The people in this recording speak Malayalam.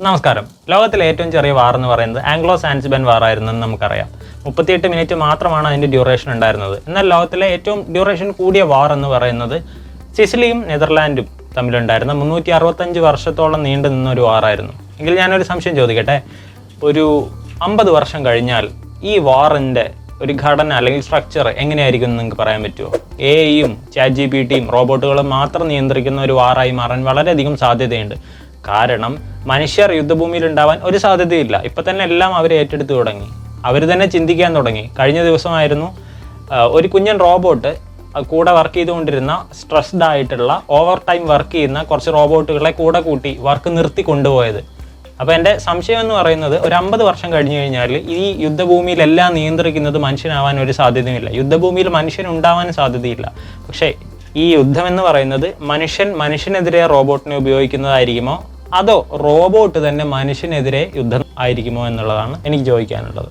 നമസ്കാരം. ലോകത്തിലെ ഏറ്റവും ചെറിയ വാർ എന്ന് പറയുന്നത് ആംഗ്ലോ സാൻസിബൻ വാർ ആയിരുന്നെന്ന് നമുക്കറിയാം. 38 മിനിറ്റ് മാത്രമാണ് അതിൻ്റെ ഡ്യൂറേഷൻ ഉണ്ടായിരുന്നത്. എന്നാൽ ലോകത്തിലെ ഏറ്റവും ഡ്യൂറേഷൻ കൂടിയ വാർ എന്ന് പറയുന്നത് സിസിലിയും നെതർലാൻഡും തമ്മിലുണ്ടായിരുന്ന 365 വർഷത്തോളം നീണ്ടു നിന്ന ഒരു വാറായിരുന്നു. എങ്കിൽ ഞാനൊരു സംശയം ചോദിക്കട്ടെ, ഒരു 50 വർഷം കഴിഞ്ഞാൽ ഈ വാറിൻ്റെ ഒരു ഘടന അല്ലെങ്കിൽ സ്ട്രക്ചർ എങ്ങനെയായിരിക്കും എന്ന് നിങ്ങൾക്ക് പറയാൻ പറ്റുമോ? എഐയും ChatGPTയും റോബോട്ടുകളും മാത്രം നിയന്ത്രിക്കുന്ന ഒരു വാറായി മാറാൻ വളരെയധികം സാധ്യതയുണ്ട്. കാരണം മനുഷ്യർ യുദ്ധഭൂമിയിൽ ഉണ്ടാവാൻ ഒരു സാധ്യതയില്ല. ഇപ്പം തന്നെ എല്ലാം അവർ ഏറ്റെടുത്ത് തുടങ്ങി, അവർ തന്നെ ചിന്തിക്കാൻ തുടങ്ങി. കഴിഞ്ഞ ദിവസമായിരുന്നു ഒരു കുഞ്ഞൻ റോബോട്ട് കൂടെ വർക്ക് ചെയ്തുകൊണ്ടിരുന്ന സ്ട്രെസ്ഡ് ആയിട്ടുള്ള ഓവർ ടൈം വർക്ക് ചെയ്യുന്ന കുറച്ച് റോബോട്ടുകളെ കൂടെ കൂട്ടി വർക്ക് നിർത്തി കൊണ്ടുപോയത്. അപ്പോൾ എൻ്റെ സംശയം എന്ന് പറയുന്നത്, ഒരു 50 വർഷം കഴിഞ്ഞു കഴിഞ്ഞാൽ ഈ യുദ്ധഭൂമിയിലെല്ലാം നിയന്ത്രിക്കുന്നത് മനുഷ്യനാവാൻ ഒരു സാധ്യതയുമില്ല. യുദ്ധഭൂമിയിൽ മനുഷ്യനുണ്ടാവാനും സാധ്യതയില്ല. പക്ഷേ ഈ യുദ്ധം എന്ന് പറയുന്നത് മനുഷ്യനെതിരെ റോബോട്ടിനെ ഉപയോഗിക്കുന്നതായിരിക്കുമോ, അതോ റോബോട്ട് തന്നെ മനുഷ്യനെതിരെ യുദ്ധം ആയിരിക്കുമോ എന്നുള്ളതാണ് എനിക്ക് ചോദിക്കാനുള്ളത്.